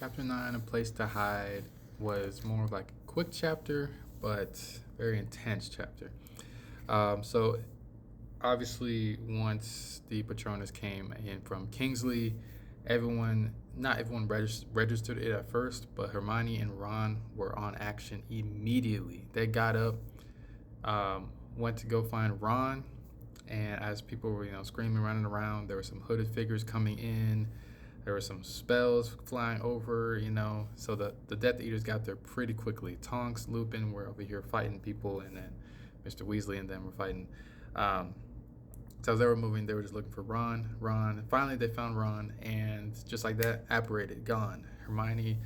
Chapter 9, A Place to Hide, was more of like a quick chapter, but very intense chapter. So, obviously, once the Patronus came in from Kingsley, not everyone registered it at first, but Hermione and Ron were on action immediately. They got up, went to go find Ron, and as people were, screaming, running around, there were some hooded figures coming in. There were some spells flying over, So the Death Eaters got there pretty quickly. Tonks, Lupin were over here fighting people, and then Mr. Weasley and them were fighting. Um, so as they were moving, they were just looking for Ron. And finally, they found Ron, and just like that, apparated, gone. Hermione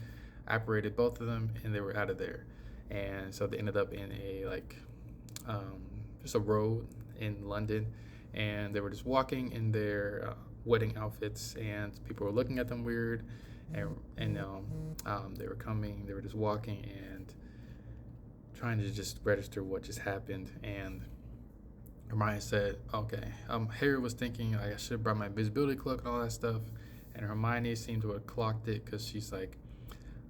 apparated both of them, and they were out of there. And so they ended up in um, just a road in London, and they were just walking in their wedding outfits, and people were looking at them weird, and they were coming, they were just walking and trying to just register what just happened. And Hermione said, "Okay." Harry was thinking, like, I should have brought my invisibility cloak and all that stuff, and Hermione seemed to have clocked it because she's like,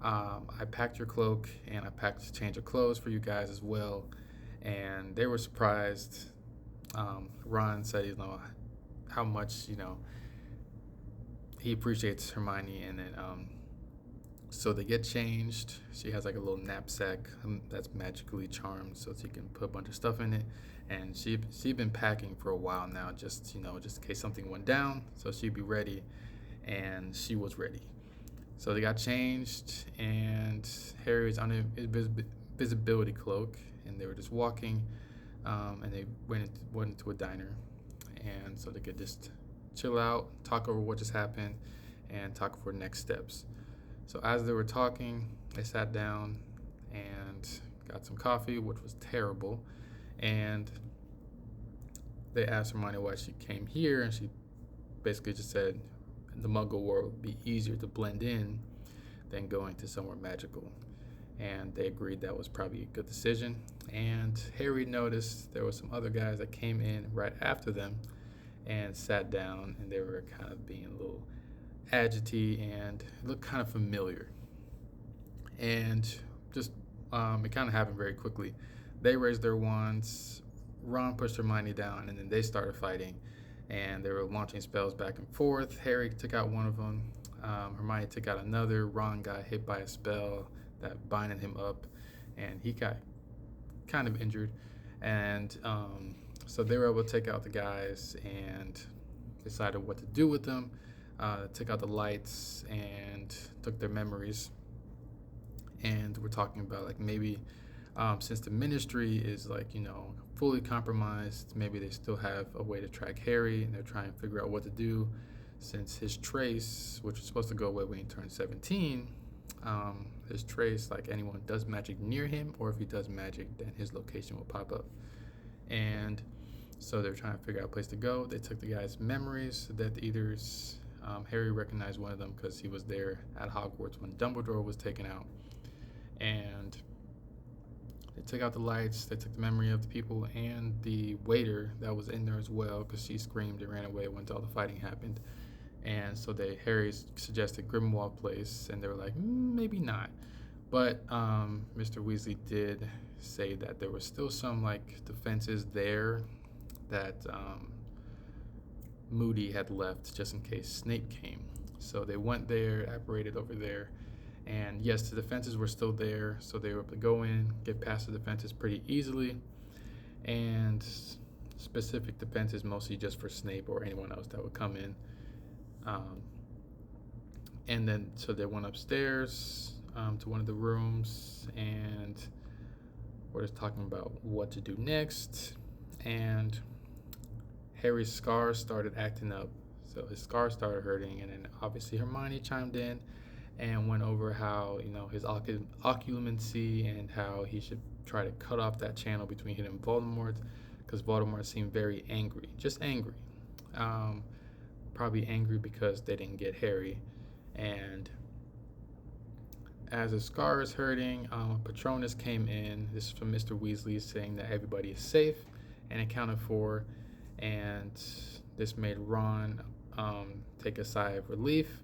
"I packed your cloak and I packed a change of clothes for you guys as well," and they were surprised. Ron said, how much he appreciates Hermione, and then so they get changed. She has like a little knapsack that's magically charmed, so she can put a bunch of stuff in it. And she'd been packing for a while now, just just in case something went down, so she'd be ready, and she was ready. So they got changed, and Harry was on his visibility cloak, and they were just walking, and they went into a diner, and so they could just chill out, talk over what just happened, and talk for next steps. So as they were talking, they sat down and got some coffee, which was terrible, and they asked Hermione why she came here, and she basically just said the Muggle world would be easier to blend in than going to somewhere magical. And they agreed that was probably a good decision. And Harry noticed there were some other guys that came in right after them and sat down, and they were kind of being a little agity and looked kind of familiar. And just it kind of happened very quickly. They raised their wands. Ron pushed Hermione down, and then they started fighting, and they were launching spells back and forth. Harry took out one of them. Hermione took out another. Ron got hit by a spell that binded him up, and he got kind of injured. And so they were able to take out the guys and decided what to do with them. Took out the lights and took their memories. And we're talking about like maybe since the ministry is fully compromised, maybe they still have a way to track Harry, and they're trying to figure out what to do since his trace, which was supposed to go away when he turned 17, his trace, like anyone does magic near him, or if he does magic, then his location will pop up. And so they're trying to figure out a place to go. They took the guy's memories, the Death Eaters. Harry recognized one of them because he was there at Hogwarts when Dumbledore was taken out. And they took out the lights, they took the memory of the people and the waiter that was in there as well, because she screamed and ran away once all the fighting happened. And so Harry suggested Grimmauld Place, and they were like, maybe not. But Mr. Weasley did say that there was still some defenses there that Moody had left just in case Snape came. So they went there, apparated over there, and yes, the defenses were still there, so they were able to go in, get past the defenses pretty easily, and specific defenses mostly just for Snape or anyone else that would come in. And then so they went upstairs to one of the rooms, and we're just talking about what to do next. And Harry's scars started acting up, so his scars started hurting, and then obviously Hermione chimed in and went over how his occlumency and how he should try to cut off that channel between him and Voldemort, because Voldemort seemed very angry, just angry, probably angry because they didn't get Harry. And as his scar is hurting, Patronus came in. This is from Mr. Weasley, saying that everybody is safe and accounted for, and this made Ron take a sigh of relief.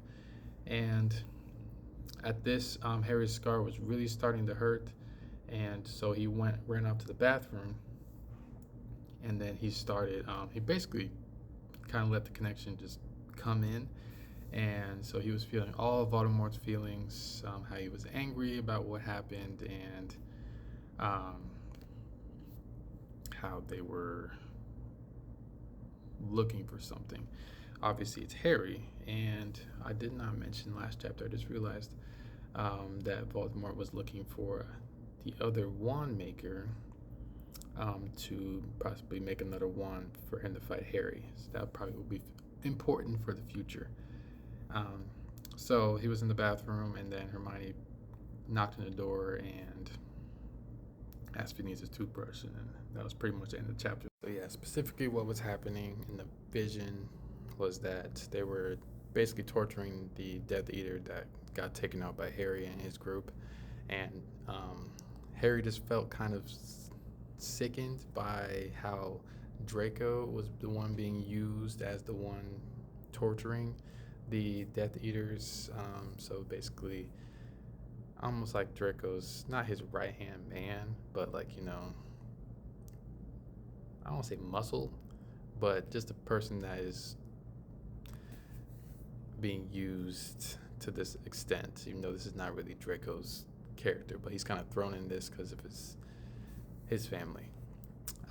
And At this, Harry's scar was really starting to hurt, and so he ran out to the bathroom, and then he started. He basically kind of let the connection just come in, and so he was feeling all of Voldemort's feelings, how he was angry about what happened, and um, how they were looking for something. Obviously, it's Harry, and I did not mention last chapter. I just realized that Voldemort was looking for the other wand maker to possibly make another wand for him to fight Harry. So that probably will be important for the future. Um, so he was in the bathroom, and then Hermione knocked on the door and asked if he needs his toothbrush, and that was pretty much the end of the chapter. So yeah, specifically what was happening in the vision was that they were basically torturing the Death Eater that got taken out by Harry and his group, and Harry just felt kind of sickened by how Draco was the one being used as the one torturing the Death Eaters. So basically, almost like Draco's not his right hand man, but like, I don't want to say muscle, but just a person that is being used to this extent, even though this is not really Draco's character, but he's kind of thrown in this because of his family.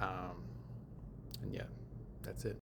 And yeah, that's it.